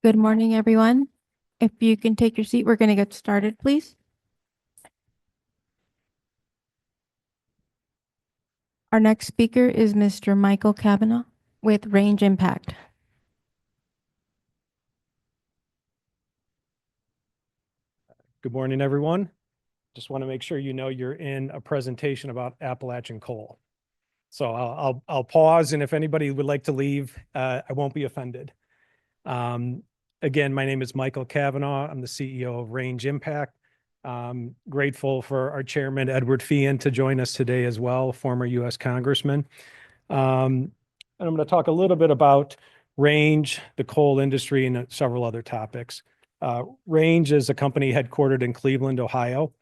Good morning, everyone. If you can take your seat, we're going to get started, please. Our next speaker is Mr. Michael Cavanaugh with Range Impact. Good morning, everyone. Just want to make sure you know you're in a presentation about Appalachian coal. So I'll pause, and if anybody would like to leave, I won't be offended. Again, my name is Michael Cavanaugh. I'm the CEO of Range Impact. Grateful for our chairman, Edward Feehan, to join us today as well, former U.S. Congressman. And I'm going to talk a little bit about Range, the coal industry, and several other topics. Range is a company headquartered in Cleveland, Ohio.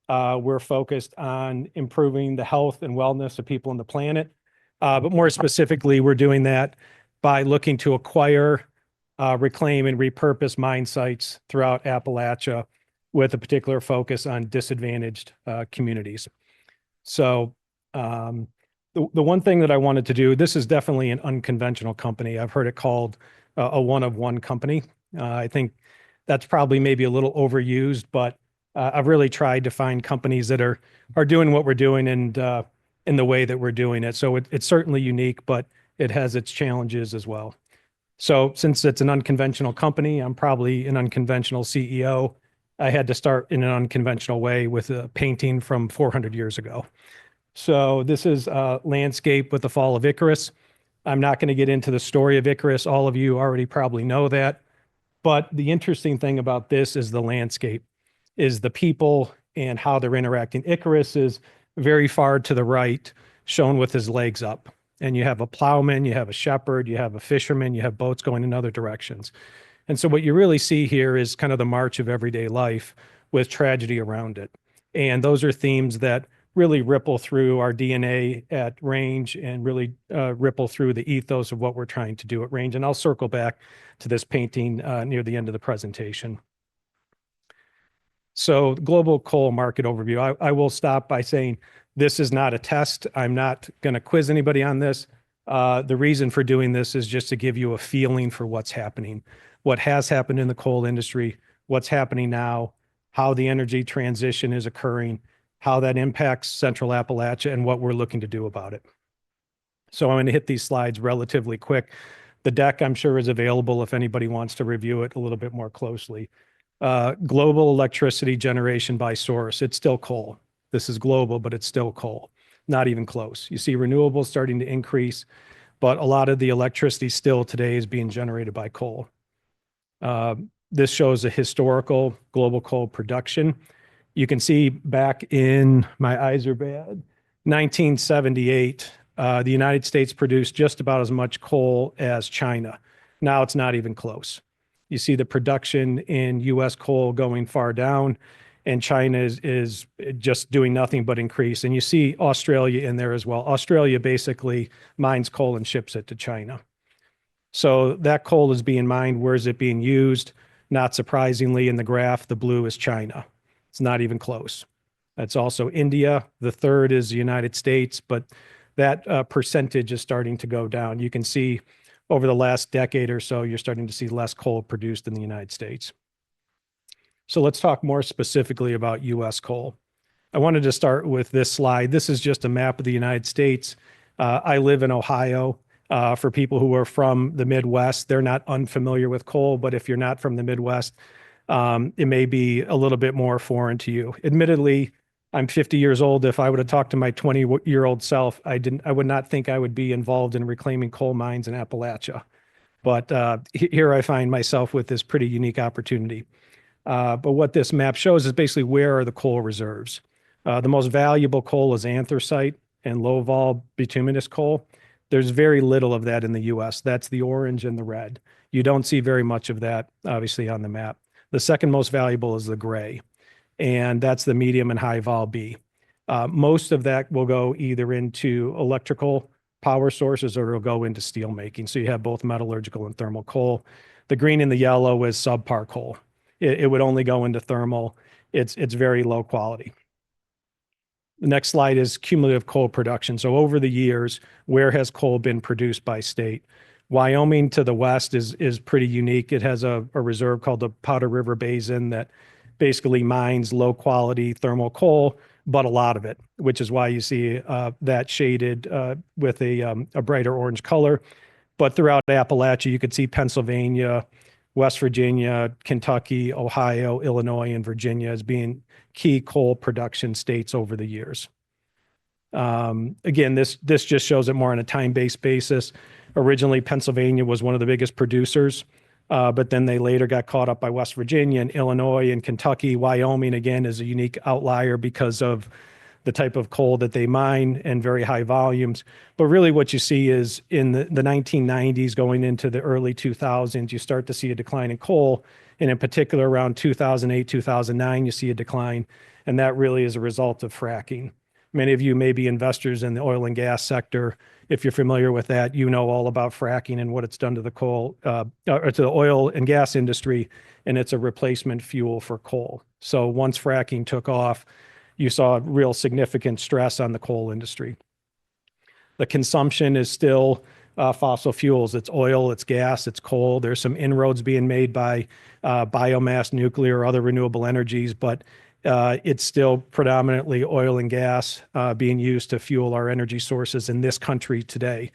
We're focused on improving the health and wellness of people on the planet. But more specifically, we're doing that by looking to acquire, reclaim, and repurpose mine sites throughout Appalachia with a particular focus on disadvantaged communities. So the one thing that I wanted to do, this is definitely an unconventional company. I've heard it called a one-of-one company. I think that's probably maybe a little overused, but I've really tried to find companies that are doing what we're doing and in the way that we're doing it. So it's certainly unique, but it has its challenges as well. So since it's an unconventional company, I'm probably an unconventional CEO. I had to start in an unconventional way with a painting from 400 years ago. So this is a landscape with the fall of Icarus. I'm not going to get into the story of Icarus. All of you already probably know that. But the interesting thing about this is the landscape, is the people and how they're interacting. Icarus is very far to the right, shown with his legs up. And you have a plowman, you have a shepherd, you have a fisherman, you have boats going in other directions. And so what you really see here is kind of the march of everyday life with tragedy around it. And those are themes that really ripple through our DNA at Range and really ripple through the ethos of what we're trying to do at Range. And I'll circle back to this painting near the end of the presentation. So global coal market overview. I will stop by saying this is not a test. I'm not going to quiz anybody on this. The reason for doing this is just to give you a feeling for what's happening, what has happened in the coal industry, what's happening now, how the energy transition is occurring, how that impacts Central Appalachia, and what we're looking to do about it. So I'm going to hit these slides relatively quick. The deck, I'm sure, is available if anybody wants to review it a little bit more closely. Global electricity generation by source. It's still coal. This is global, but it's still coal. Not even close. You see renewables starting to increase, but a lot of the electricity still today is being generated by coal. This shows a historical global coal production. You can see back in, my eyes are bad, 1978, the United States produced just about as much coal as China. Now it's not even close. You see the production in U.S. coal going far down, and China is just doing nothing but increase. And you see Australia in there as well. Australia basically mines coal and ships it to China. So that coal is being mined. Where is it being used? Not surprisingly, in the graph, the blue is China. It's not even close. That's also India. The third is the United States, but that percentage is starting to go down. You can see over the last decade or so, you're starting to see less coal produced in the United States. So let's talk more specifically about U.S. coal. I wanted to start with this slide. This is just a map of the United States. I live in Ohio. For people who are from the Midwest, they're not unfamiliar with coal, but if you're not from the Midwest, it may be a little bit more foreign to you. Admittedly, I'm 50 years old. If I would have talked to my 20-year-old self, I would not think I would be involved in reclaiming coal mines in Appalachia. But here I find myself with this pretty unique opportunity. But what this map shows is basically where are the coal reserves. The most valuable coal is anthracite and low-vol bituminous coal. There's very little of that in the U.S. That's the orange and the red. You don't see very much of that, obviously, on the map. The second most valuable is the gray, and that's the medium and high vol B. Most of that will go either into electrical power sources or it'll go into steel making. So you have both metallurgical and thermal coal. The green and the yellow is subpar coal. It would only go into thermal. It's very low quality. The next slide is cumulative coal production. So over the years, where has coal been produced by state? Wyoming to the west is pretty unique. It has a reserve called the Powder River Basin that basically mines low quality thermal coal, but a lot of it, which is why you see that shaded with a brighter orange color. But throughout Appalachia, you could see Pennsylvania, West Virginia, Kentucky, Ohio, Illinois, and Virginia as being key coal production states over the years. Again, this just shows it more on a time-based basis. Originally, Pennsylvania was one of the biggest producers, but then they later got caught up by West Virginia and Illinois and Kentucky. Wyoming, again, is a unique outlier because of the type of coal that they mine and very high volumes. But really what you see is in the 1990s going into the early 2000s, you start to see a decline in coal. And in particular, around 2008, 2009, you see a decline. And that really is a result of fracking. Many of you may be investors in the oil and gas sector. If you're familiar with that, you know all about fracking and what it's done to the coal, or to the oil and gas industry, and it's a replacement fuel for coal. So once fracking took off, you saw real significant stress on the coal industry. The consumption is still fossil fuels. It's oil, it's gas, it's coal. There's some inroads being made by biomass, nuclear, or other renewable energies, but it's still predominantly oil and gas being used to fuel our energy sources in this country today.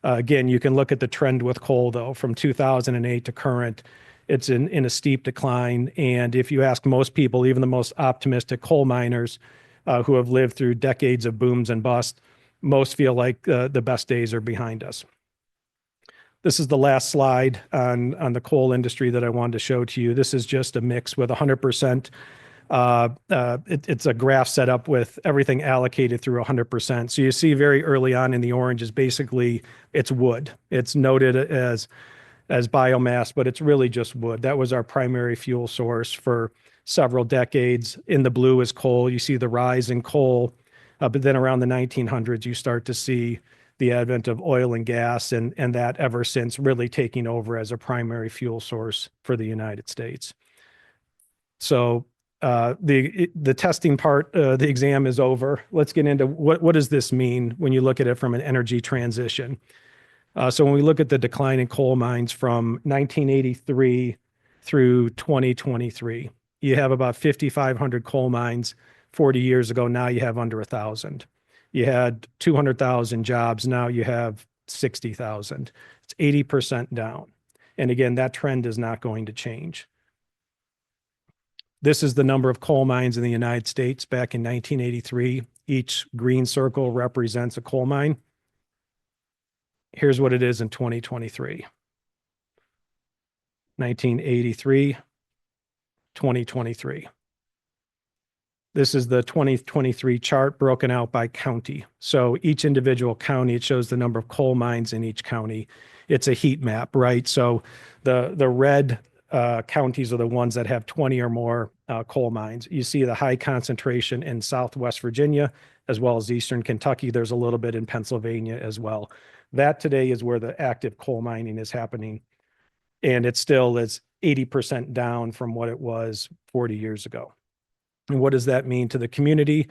Again, you can look at the trend with coal, though, from 2008 to current. It's in a steep decline. And if you ask most people, even the most optimistic coal miners who have lived through decades of booms and busts, most feel like the best days are behind us. This is the last slide on the coal industry that I wanted to show to you. This is just a mix with 100%. It's a graph set up with everything allocated through 100%. So you see very early on in the orange is basically it's wood. It's noted as biomass, but it's really just wood. That was our primary fuel source for several decades. In the blue is coal. You see the rise in coal, but then around the 1900s, you start to see the advent of oil and gas, and that ever since really taking over as a primary fuel source for the United States. So the testing part, the exam is over. Let's get into what does this mean when you look at it from an energy transition. So when we look at the decline in coal mines from 1983 through 2023, you have about 5,500 coal mines 40 years ago. Now you have under 1,000. You had 200,000 jobs. Now you have 60,000. It's 80% down. And again, that trend is not going to change. This is the number of coal mines in the United States back in 1983. Each green circle represents a coal mine. Here's what it is in 2023. 1983, 2023. This is the 2023 chart broken out by county. So each individual county, it shows the number of coal mines in each county. It's a heat map, right? So the red counties are the ones that have 20 or more coal mines. You see the high concentration in Southwest Virginia, as well as Eastern Kentucky. There's a little bit in Pennsylvania as well. That today is where the active coal mining is happening. And it still is 80% down from what it was 40 years ago. And what does that mean to the community?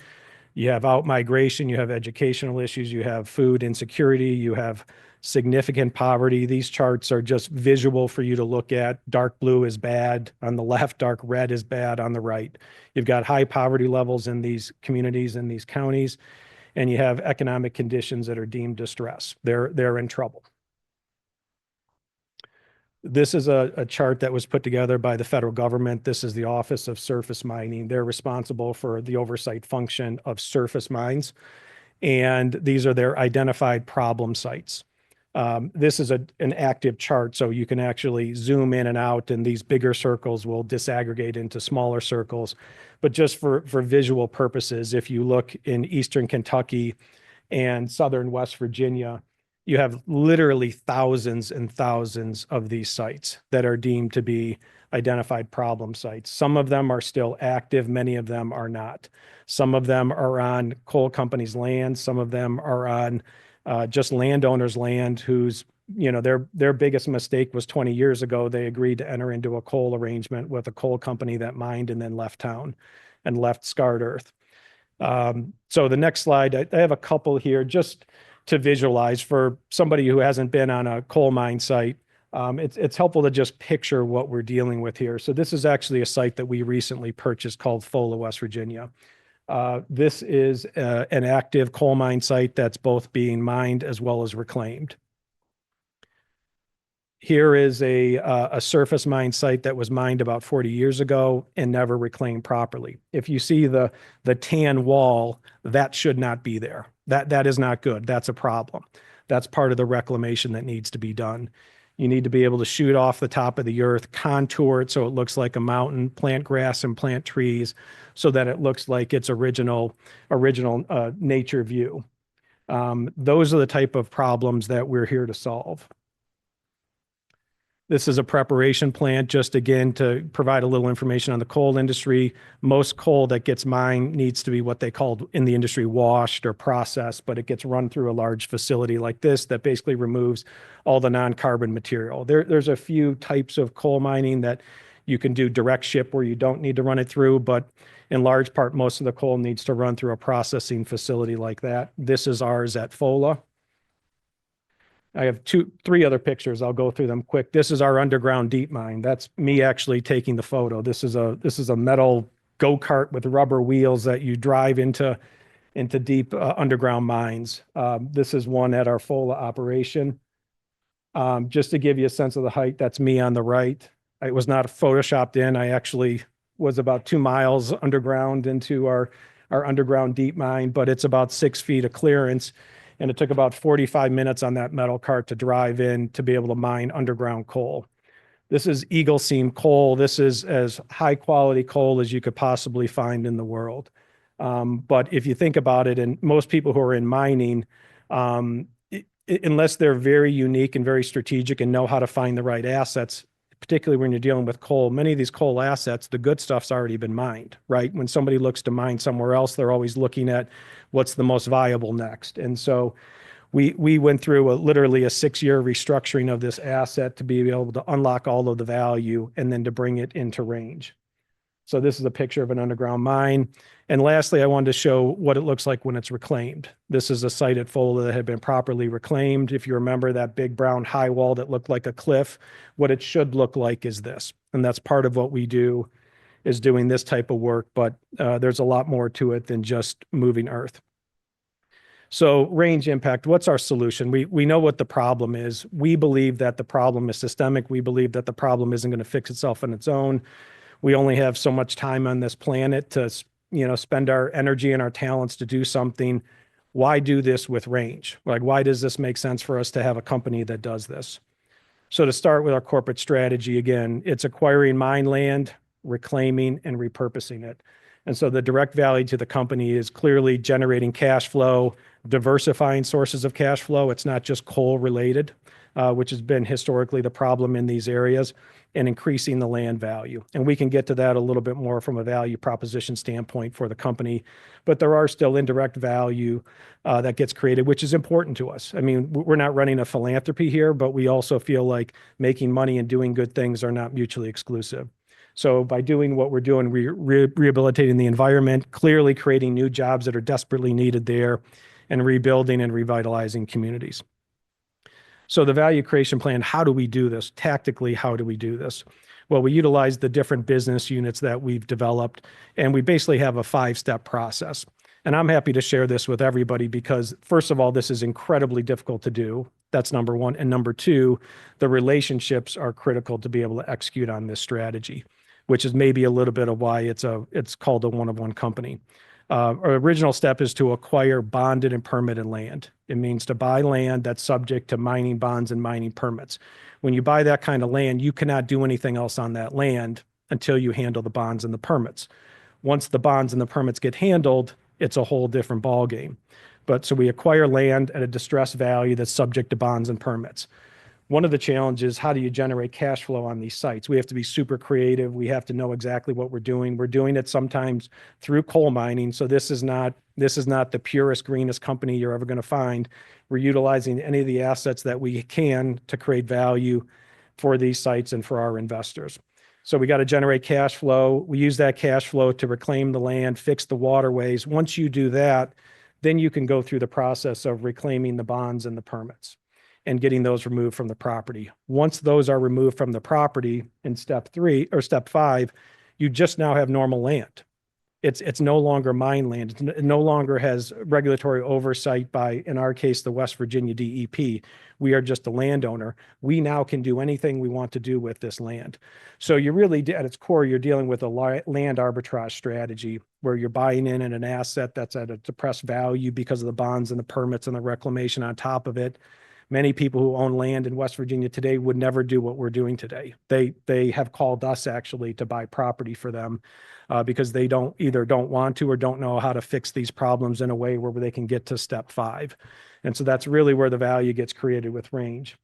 You have out-migration, you have educational issues, you have food insecurity, you have significant poverty. These charts are just visual for you to look at. Dark blue is bad on the left, dark red is bad on the right. You've got high poverty levels in these communities, in these counties, and you have economic conditions that are deemed distress. They're in trouble. This is a chart that was put together by the federal government. This is the Office of Surface Mining. They're responsible for the oversight function of surface mines, and these are their identified problem sites. This is an active chart, so you can actually zoom in and out, and these bigger circles will disaggregate into smaller circles. But just for visual purposes, if you look in Eastern Kentucky and Southern West Virginia, you have literally thousands and thousands of these sites that are deemed to be identified problem sites. Some of them are still active, many of them are not. Some of them are on coal companies' land, some of them are on just landowners' land whose, their biggest mistake was 20 years ago. They agreed to enter into a coal arrangement with a coal company that mined and then left town and left scarred earth. So the next slide, I have a couple here just to visualize for somebody who hasn't been on a coal mine site. It's helpful to just picture what we're dealing with here. So this is actually a site that we recently purchased called Fola, West Virginia. This is an active coal mine site that's both being mined as well as reclaimed. Here is a surface mine site that was mined about 40 years ago and never reclaimed properly. If you see the tan wall, that should not be there. That is not good. That's a problem. That's part of the reclamation that needs to be done. You need to be able to shoot off the top of the earth, contour it so it looks like a mountain, plant grass and plant trees so that it looks like its original nature view. Those are the type of problems that we're here to solve. This is a preparation plant, just again, to provide a little information on the coal industry. Most coal that gets mined needs to be what they call in the industry washed or processed, but it gets run through a large facility like this that basically removes all the non-carbon material. There's a few types of coal mining that you can do direct ship where you don't need to run it through, but in large part, most of the coal needs to run through a processing facility like that. This is ours at Fola. I have three other pictures. I'll go through them quick. This is our underground deep mine. That's me actually taking the photo. This is a metal go-kart with rubber wheels that you drive into deep underground mines. This is one at our Fola operation. Just to give you a sense of the height, that's me on the right. It was not photoshopped in. I actually was about 2 miles underground into our underground deep mine, but it's about 6 feet of clearance. And it took about 45 minutes on that metal cart to drive in to be able to mine underground coal. This is Eagle Seam coal. This is as high quality coal as you could possibly find in the world. But if you think about it, and most people who are in mining, unless they're very unique and very strategic and know how to find the right assets, particularly when you're dealing with coal, many of these coal assets, the good stuff's already been mined, right? When somebody looks to mine somewhere else, they're always looking at what's the most viable next. And so we went through literally a 6-year restructuring of this asset to be able to unlock all of the value and then to bring it into range. So this is a picture of an underground mine. And lastly, I wanted to show what it looks like when it's reclaimed. This is a site at Fola that had been properly reclaimed. If you remember that big brown high wall that looked like a cliff, what it should look like is this. And that's part of what we do, is doing this type of work, but there's a lot more to it than just moving earth. So range impact, what's our solution? We know what the problem is. We believe that the problem is systemic. We believe that the problem isn't going to fix itself on its own. We only have so much time on this planet to, spend our energy and our talents to do something. Why do this with range? Like, why does this make sense for us to have a company that does this? So to start with our corporate strategy, again, it's acquiring mine land, reclaiming and repurposing it. And so the direct value to the company is clearly generating cash flow, diversifying sources of cash flow. It's not just coal related, which has been historically the problem in these areas, and increasing the land value. And we can get to that a little bit more from a value proposition standpoint for the company, but there are still indirect value that gets created, which is important to us. I mean, we're not running a philanthropy here, but we also feel like making money and doing good things are not mutually exclusive. So by doing what we're doing, rehabilitating the environment, clearly creating new jobs that are desperately needed there, and rebuilding and revitalizing communities. So the value creation plan, how do we do this? Tactically, how do we do this? Well, we utilize the different business units that we've developed, and we basically have a 5-step process. And I'm happy to share this with everybody because, first of all, this is incredibly difficult to do. That's number one. And number two, the relationships are critical to be able to execute on this strategy, which is maybe a little bit of why it's called a one-of-one company. Our original step is to acquire bonded and permitted land. It means to buy land that's subject to mining bonds and mining permits. When you buy that kind of land, you cannot do anything else on that land until you handle the bonds and the permits. Once the bonds and the permits get handled, it's a whole different ballgame. But so we acquire land at a distressed value that's subject to bonds and permits. One of the challenges, how do you generate cash flow on these sites? We have to be super creative. We have to know exactly what we're doing. We're doing it sometimes through coal mining. So this is not the purest, greenest company you're ever going to find. We're utilizing any of the assets that we can to create value for these sites and for our investors. So we got to generate cash flow. We use that cash flow to reclaim the land, fix the waterways. Once you do that, then you can go through the process of reclaiming the bonds and the permits and getting those removed from the property. Once those are removed from the property in step 3 or step 5, you just now have normal land. It's no longer mine land. It no longer has regulatory oversight by, in our case, the West Virginia DEP. We are just a landowner. We now can do anything we want to do with this land. So you really, at its core, you're dealing with a land arbitrage strategy where you're buying in an asset that's at a depressed value because of the bonds and the permits and the reclamation on top of it. Many people who own land in West Virginia today would never do what we're doing today. They have called us actually to buy property for them because they either don't want to or don't know how to fix these problems in a way where they can get to step 5. And so that's really where the value gets created with range.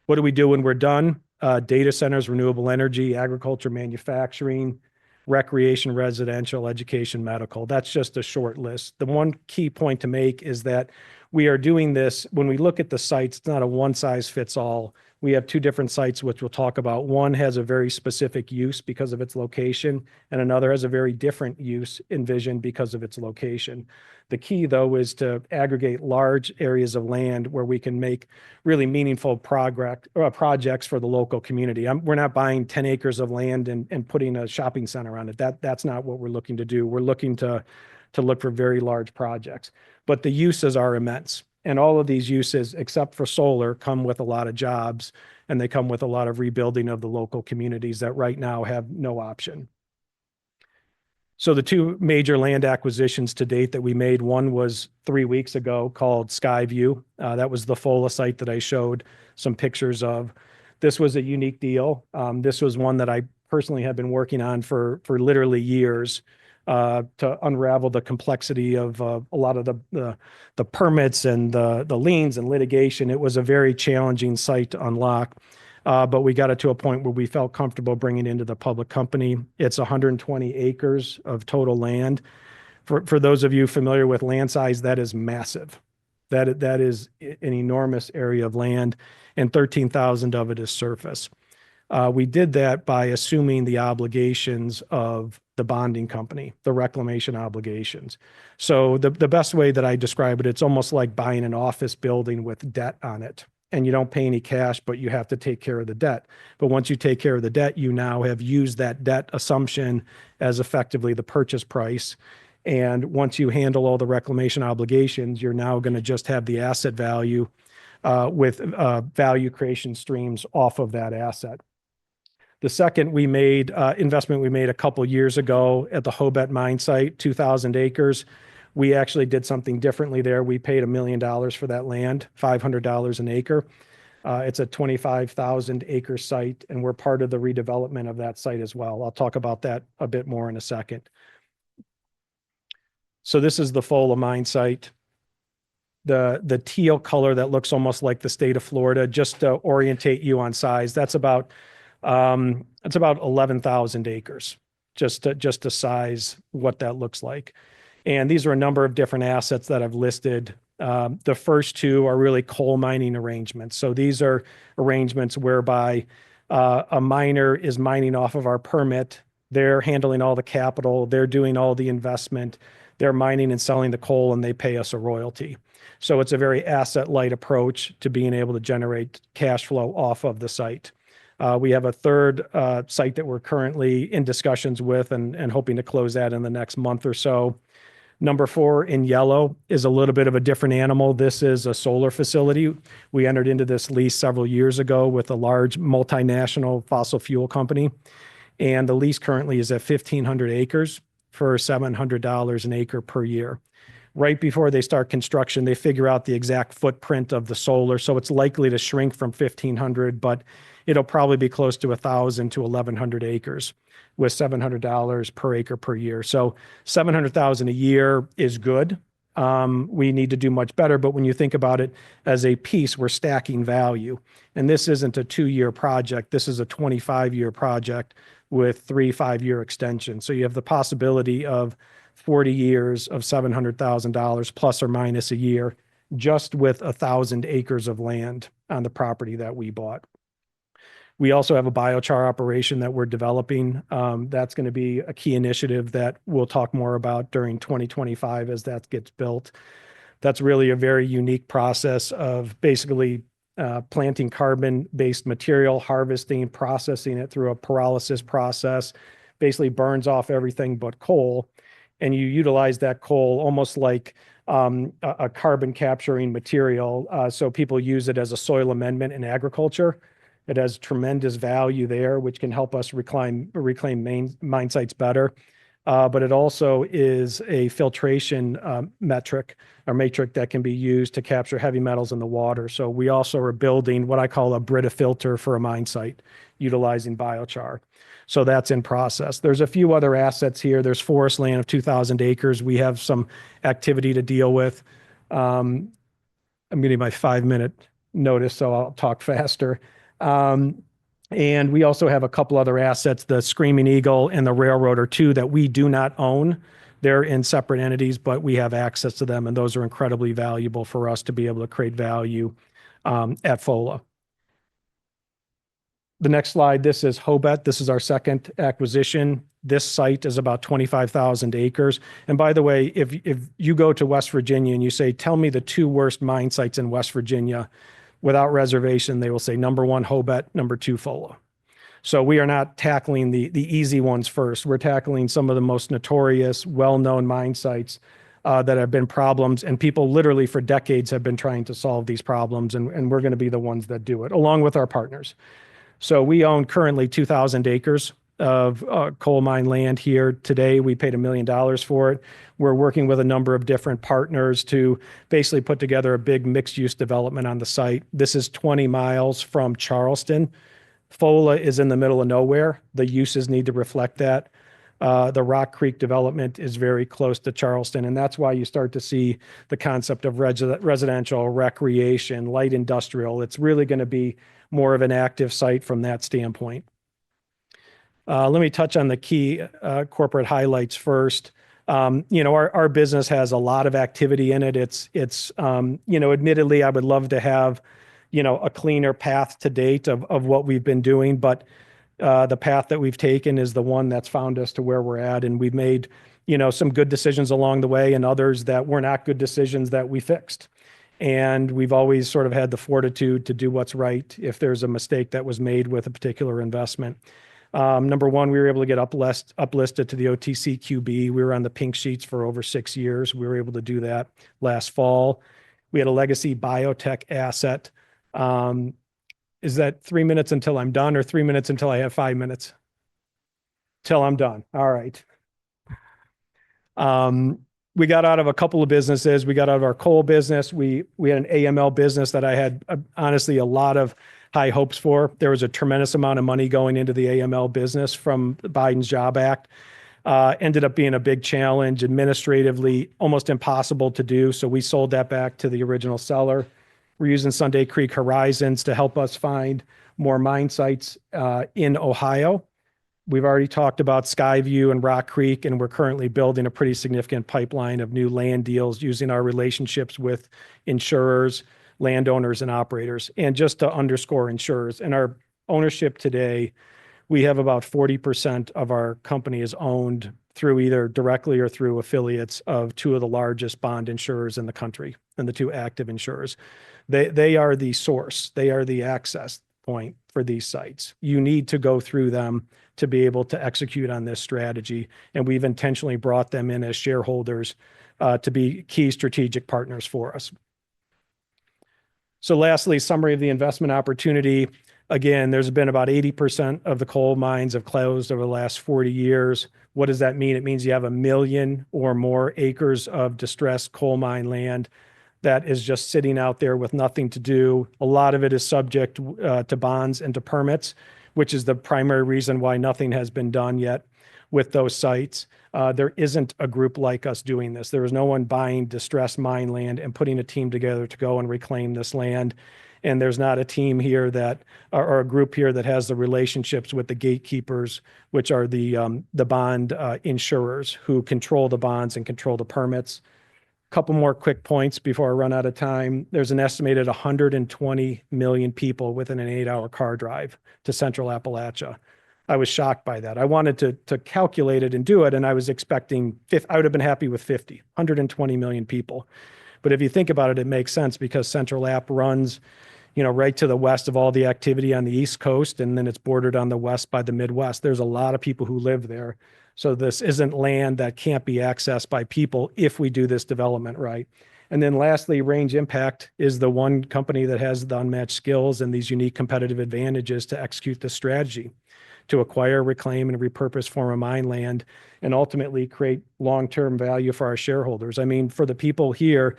What do we do when we're done? Data centers, renewable energy, agriculture, manufacturing, recreation, residential, education, medical. That's just a short list. The one key point to make is that we are doing this, when we look at the sites, it's not a one size fits all. We have 2 different sites, which we'll talk about. One has a very specific use because of its location, and another has a very different use envisioned because of its location. The key, though, is to aggregate large areas of land where we can make really meaningful projects for the local community. We're not buying 10 acres of land and putting a shopping center on it. That's not what we're looking to do. We're looking to look for very large projects. But the uses are immense. And all of these uses, except for solar, come with a lot of jobs, and they come with a lot of rebuilding of the local communities that right now have no option. So the 2 major land acquisitions to date that we made, one was 3 weeks ago called Skyview. That was the FOLA site that I showed some pictures of. This was a unique deal. This was one that I personally have been working on for literally years. To unravel the complexity of a lot of the permits and the liens and litigation. It was a very challenging site to unlock, but we got it to a point where we felt comfortable bringing it into the public company. It's 120 acres of total land. For those of you familiar with land size, that is massive. That is an enormous area of land, and 13,000 of it is surface. We did that by assuming the obligations of the bonding company, the reclamation obligations. So the best way that I describe it, it's almost like buying an office building with debt on it. And you don't pay any cash, but you have to take care of the debt. But once you take care of the debt, you now have used that debt assumption as effectively the purchase price. And once you handle all the reclamation obligations, you're now going to just have the asset value with value creation streams off of that asset. The second investment we made a couple years ago at the Hobet mine site, 2,000 acres. We actually did something differently there. We paid $1 million for that land, $500 an acre. It's a 25,000 acre site, and we're part of the redevelopment of that site as well. I'll talk about that a bit more in a second. So this is the FOLA mine site. The teal color that looks almost like the state of Florida, just to orientate you on size, that's about 11,000 acres, just to size what that looks like. And these are a number of different assets that I've listed. The first 2 are really coal mining arrangements. So these are arrangements whereby a miner is mining off of our permit. They're handling all the capital. They're doing all the investment. They're mining and selling the coal, and they pay us a royalty. So it's a very asset-light approach to being able to generate cash flow off of the site. We have a third site that we're currently in discussions with and hoping to close that in the next month or so. Number 4 in yellow is a little bit of a different animal. This is a solar facility. We entered into this lease several years ago with a large multinational fossil fuel company. And the lease currently is at 1,500 acres for $700 an acre per year. Right before they start construction, they figure out the exact footprint of the solar. So it's likely to shrink from 1,500, but it'll probably be close to 1,000 to 1,100 acres with $700 per acre per year. So $700,000 a year is good. We need to do much better, but when you think about it as a piece, we're stacking value. And this isn't a 2-year project. This is a 25-year project with 3 5-year extensions. So you have the possibility of 40 years of $700,000 plus or minus a year, just with 1,000 acres of land on the property that we bought. We also have a biochar operation that we're developing. That's going to be a key initiative that we'll talk more about during 2025 as that gets built. That's really a very unique process of basically planting carbon-based material, harvesting, processing it through a pyrolysis process, basically burns off everything but coal. And you utilize that coal almost like a carbon capturing material. So people use it as a soil amendment in agriculture. It has tremendous value there, which can help us reclaim mine sites better. But it also is a filtration matrix that can be used to capture heavy metals in the water. So we also are building what I call a Brita filter for a mine site utilizing biochar. So that's in process. There's a few other assets here. There's forest land of 2,000 acres. We have some activity to deal with. I'm getting my 5-minute notice, so I'll talk faster. And we also have a couple other assets, the Screaming Eagle and the Railroad are two that we do not own. They're in separate entities, but we have access to them, and those are incredibly valuable for us to be able to create value at FOLA. The next slide, this is Hobet. This is our second acquisition. This site is about 25,000 acres. And by the way, if you go to West Virginia and you say, tell me the 2 worst mine sites in West Virginia, without reservation, they will say number 1, Hobet, number 2, FOLA. So we are not tackling the easy ones first. We're tackling some of the most notorious, well-known mine sites that have been problems, and people literally for decades have been trying to solve these problems, and we're going to be the ones that do it, along with our partners. So we own currently 2,000 acres of coal mine land here today. We paid $1 million for it. We're working with a number of different partners to basically put together a big mixed-use development on the site. This is 20 miles from Charleston. FOLA is in the middle of nowhere. The uses need to reflect that. The Rock Creek development is very close to Charleston, and that's why you start to see the concept of residential, recreation, light industrial. It's really going to be more of an active site from that standpoint. Let me touch on the key corporate highlights first. Our business has a lot of activity in it. It's admittedly, I would love to have, a cleaner path to date of what we've been doing, but the path that we've taken is the one that's found us to where we're at. And we've made, some good decisions along the way and others that were not good decisions that we fixed. And we've always sort of had the fortitude to do what's right if there's a mistake that was made with a particular investment. Number 1, we were able to get uplisted to the OTCQB. We were on the pink sheets for over 6 years. We were able to do that last fall. We had a legacy biotech asset. Is that 3 minutes until I'm done or 3 minutes until I have 5 minutes? Till I'm done. All right. We got out of a couple of businesses. We got out of our coal business. We had an AML business that I had honestly a lot of high hopes for. There was a tremendous amount of money going into the AML business from Biden's Job Act. Ended up being a big challenge, administratively almost impossible to do. So we sold that back to the original seller. We're using Sunday Creek Horizons to help us find more mine sites in Ohio. We've already talked about Skyview and Rock Creek, and we're currently building a pretty significant pipeline of new land deals using our relationships with insurers, landowners, and operators. And just to underscore insurers, in our ownership today, we have about 40% of our company is owned through either directly or through affiliates of 2 of the largest bond insurers in the country and the 2 active insurers. They are the source. They are the access point for these sites. You need to go through them to be able to execute on this strategy. And we've intentionally brought them in as shareholders to be key strategic partners for us. So lastly, summary of the investment opportunity. Again, there's been about 80% of the coal mines have closed over the last 40 years. What does that mean? It means you have 1 million or more acres of distressed coal mine land that is just sitting out there with nothing to do. A lot of it is subject to bonds and to permits, which is the primary reason why nothing has been done yet with those sites. There isn't a group like us doing this. There is no one buying distressed mine land and putting a team together to go and reclaim this land. And there's not a team here or a group here that has the relationships with the gatekeepers, which are the bond insurers who control the bonds and control the permits. Couple more quick points before I run out of time. There's an estimated 120 million people within an 8-hour car drive to Central Appalachia. I was shocked by that. I wanted to calculate it and do it, and I was expecting, I would have been happy with 50, 120 million people. But if you think about it, it makes sense because Central App runs, right to the west of all the activity on the East Coast, and then it's bordered on the west by the Midwest. There's a lot of people who live there. So this isn't land that can't be accessed by people if we do this development right. And then lastly, Range Impact is the one company that has the unmatched skills and these unique competitive advantages to execute this strategy, to acquire, reclaim, and repurpose former mine land, and ultimately create long-term value for our shareholders. I mean, for the people here,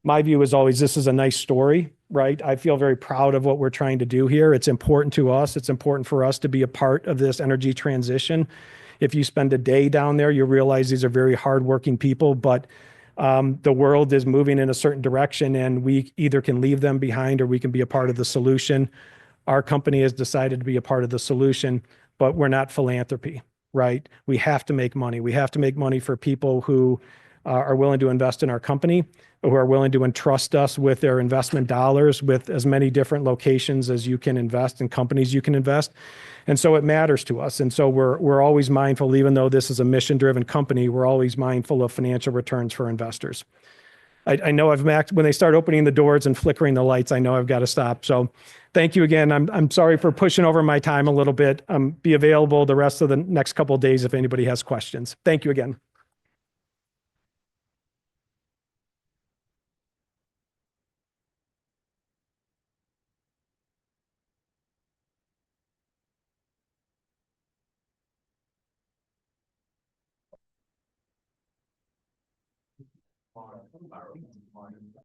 my view is always this is a nice story, right? I feel very proud of what we're trying to do here. It's important to us. It's important for us to be a part of this energy transition. If you spend a day down there, you realize these are very hardworking people, but the world is moving in a certain direction, and we either can leave them behind or we can be a part of the solution. Our company has decided to be a part of the solution, but we're not philanthropy, right? We have to make money. We have to make money for people who are willing to invest in our company, who are willing to entrust us with their investment dollars, with as many different locations as you can invest and companies you can invest. And so it matters to us. And so we're always mindful, even though this is a mission-driven company, we're always mindful of financial returns for investors. I know when they start opening the doors and flickering the lights, I know I've got to stop. So thank you again. I'm sorry for pushing over my time a little bit. Be available the rest of the next couple of days if anybody has questions. Thank you again.